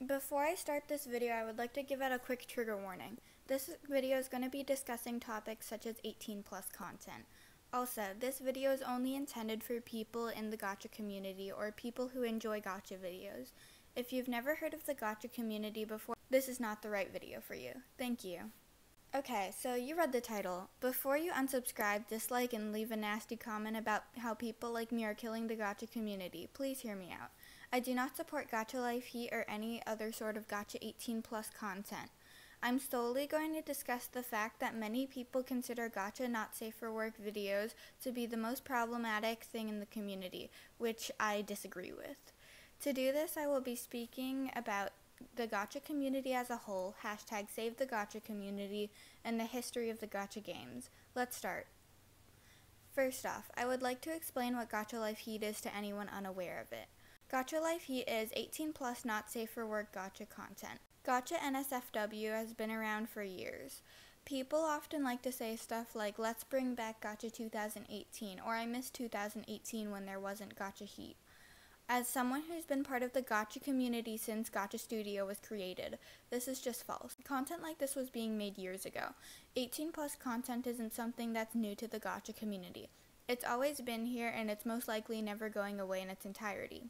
Before I start this video, I would like to give out a quick trigger warning. This video is going to be discussing topics such as 18 plus content. Also, this video is only intended for people in the gacha community or people who enjoy gacha videos. If you've never heard of the gacha community before, this is not the right video for you. Thank you. Okay, so you read the title. Before you unsubscribe, dislike, and leave a nasty comment about how people like me are killing the gacha community, please hear me out. I do not support Gacha Life Heat or any other sort of gacha 18 plus content. I'm solely going to discuss the fact that many people consider gacha not safe for work videos to be the most problematic thing in the community, which I disagree with. To do this, I will be speaking about the gacha community as a whole, hashtag save the gacha community, and the history of the gacha games. Let's start. First off, I would like to explain what Gacha Life Heat is to anyone unaware of it. Gacha Life Heat is 18 plus not safe for work gacha content. Gacha NSFW has been around for years. People often like to say stuff like, let's bring back Gacha 2018, or I miss 2018 when there wasn't Gacha Heat. As someone who's been part of the gacha community since Gacha Studio was created, this is just false. Content like this was being made years ago. 18 plus content isn't something that's new to the gacha community. It's always been here, and it's most likely never going away in its entirety.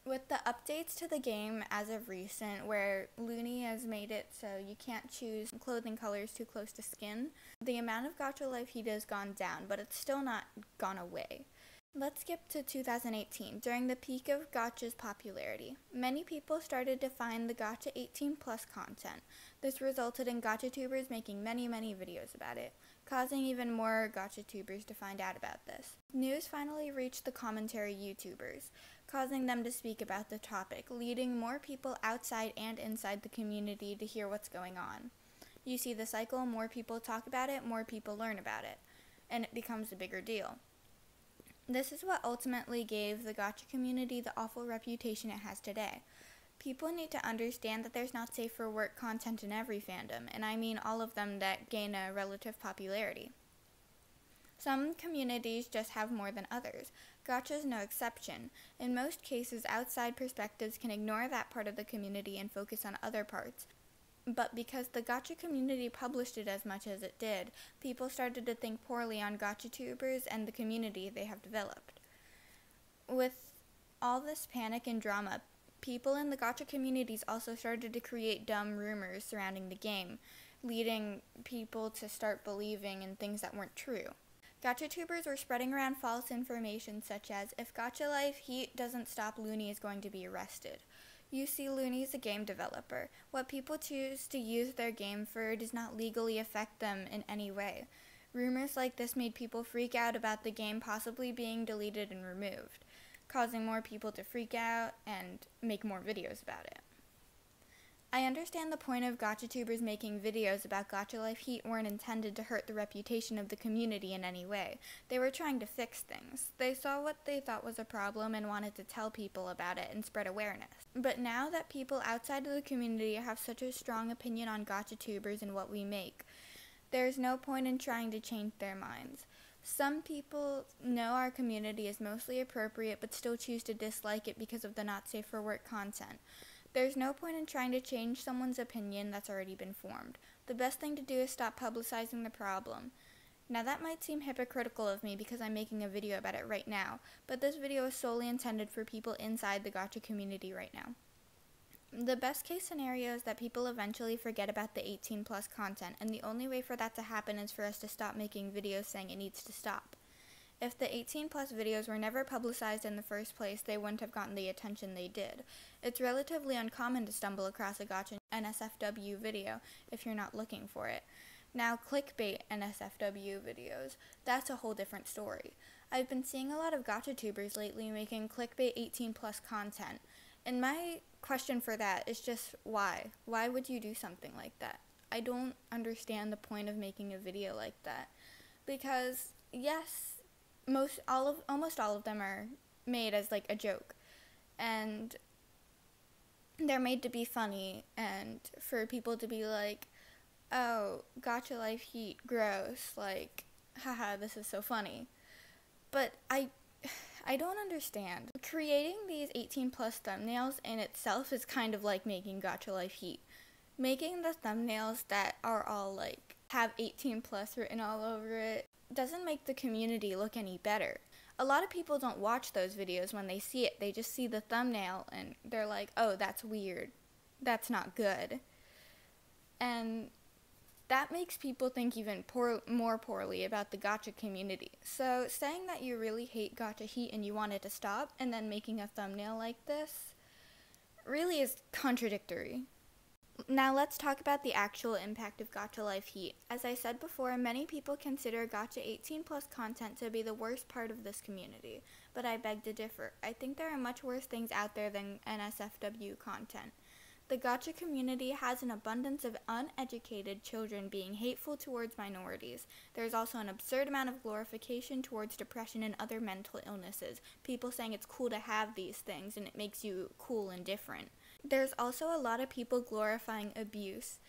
With the updates to the game as of recent, where Looney has made it so you can't choose clothing colors too close to skin, the amount of Gacha Life Heat has gone down, but it's still not gone away. Let's skip to 2018, during the peak of Gacha's popularity. Many people started to find the Gacha 18 plus content. This resulted in GachaTubers making many videos about it, causing even more GachaTubers to find out about this. News finally reached the commentary YouTubers, causing them to speak about the topic, leading more people outside and inside the community to hear what's going on. You see the cycle, more people talk about it, more people learn about it, and it becomes a bigger deal. This is what ultimately gave the gacha community the awful reputation it has today. People need to understand that there's not safe for work content in every fandom, and I mean all of them that gain a relative popularity. Some communities just have more than others. Gacha is no exception. In most cases, outside perspectives can ignore that part of the community and focus on other parts. But because the gacha community published it as much as it did, people started to think poorly on GachaTubers and the community they have developed. With all this panic and drama, people in the gacha communities also started to create dumb rumors surrounding the game, leading people to start believing in things that weren't true. GachaTubers were spreading around false information such as, if Gacha Life Heat doesn't stop, Looney is going to be arrested. You see, Looney is a game developer. What people choose to use their game for does not legally affect them in any way. Rumors like this made people freak out about the game possibly being deleted and removed, causing more people to freak out and make more videos about it. I understand the point of GachaTubers making videos about Gacha Life Heat weren't intended to hurt the reputation of the community in any way. They were trying to fix things. They saw what they thought was a problem and wanted to tell people about it and spread awareness. But now that people outside of the community have such a strong opinion on GachaTubers and what we make, there's no point in trying to change their minds. Some people know our community is mostly appropriate but still choose to dislike it because of the not safe for work content. There's no point in trying to change someone's opinion that's already been formed. The best thing to do is stop publicizing the problem. Now that might seem hypocritical of me because I'm making a video about it right now, but this video is solely intended for people inside the gacha community right now. The best case scenario is that people eventually forget about the 18 plus content, and the only way for that to happen is for us to stop making videos saying it needs to stop. If the 18 plus videos were never publicized in the first place, they wouldn't have gotten the attention they did. It's relatively uncommon to stumble across a gacha NSFW video if you're not looking for it. Now, clickbait NSFW videos, that's a whole different story. I've been seeing a lot of GachaTubers lately making clickbait 18 plus content, and my question for that is just why? Why would you do something like that? I don't understand the point of making a video like that, because yes, almost all of them are made as like a joke, and they're made to be funny and for people to be like, oh, Gacha Life Heat, gross, like, haha, this is so funny. But I I don't understand. Creating these 18 plus thumbnails in itself is kind of like making Gacha Life Heat. Making the thumbnails that are all like have 18 plus written all over it doesn't make the community look any better. A lot of people don't watch those videos when they see it. They just see the thumbnail and they're like, oh, that's weird. That's not good. And that makes people think even more poorly about the gacha community. So saying that you really hate Gacha Heat and you want it to stop and then making a thumbnail like this really is contradictory. Now let's talk about the actual impact of Gacha Life Heat. As I said before, many people consider Gacha 18 plus content to be the worst part of this community, but I beg to differ. I think there are much worse things out there than NSFW content. The Gacha community has an abundance of uneducated children being hateful towards minorities. There is also an absurd amount of glorification towards depression and other mental illnesses. People saying it's cool to have these things and it makes you cool and different. There's also a lot of people glorifying abuse.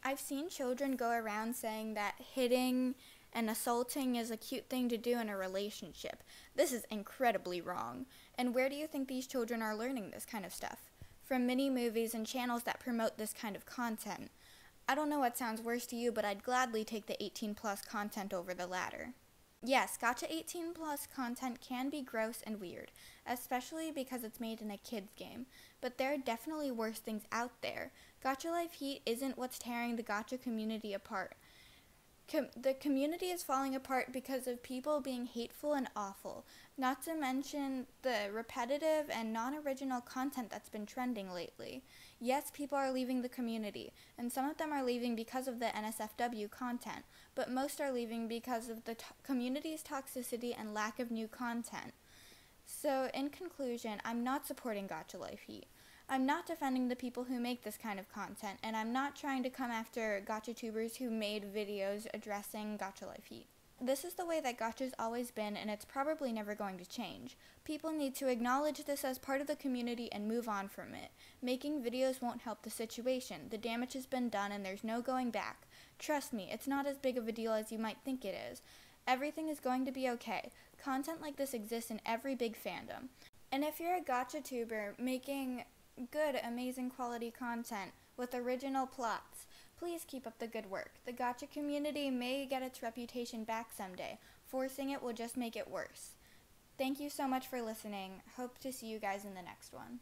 I've seen children go around saying that hitting and assaulting is a cute thing to do in a relationship. This is incredibly wrong. And where do you think these children are learning this kind of stuff? From many movies and channels that promote this kind of content. I don't know what sounds worse to you, but I'd gladly take the 18 plus content over the latter. Yes, Gacha 18 plus content can be gross and weird, especially because it's made in a kids game, but there are definitely worse things out there. Gacha Life Heat isn't what's tearing the gacha community apart. The community is falling apart because of people being hateful and awful, not to mention the repetitive and non-original content that's been trending lately. Yes, people are leaving the community, and some of them are leaving because of the NSFW content, but most are leaving because of the community's toxicity and lack of new content. So, in conclusion, I'm not supporting Gacha Life Heat. I'm not defending the people who make this kind of content, and I'm not trying to come after gacha tubers who made videos addressing Gacha Life Heat. This is the way that gacha's always been, and it's probably never going to change. People need to acknowledge this as part of the community and move on from it. Making videos won't help the situation. The damage has been done and there's no going back. Trust me, it's not as big of a deal as you might think it is. Everything is going to be okay. Content like this exists in every big fandom. And if you're a gacha tuber making good, amazing quality content with original plots, please keep up the good work. The gacha community may get its reputation back someday. Forcing it will just make it worse. Thank you so much for listening. Hope to see you guys in the next one.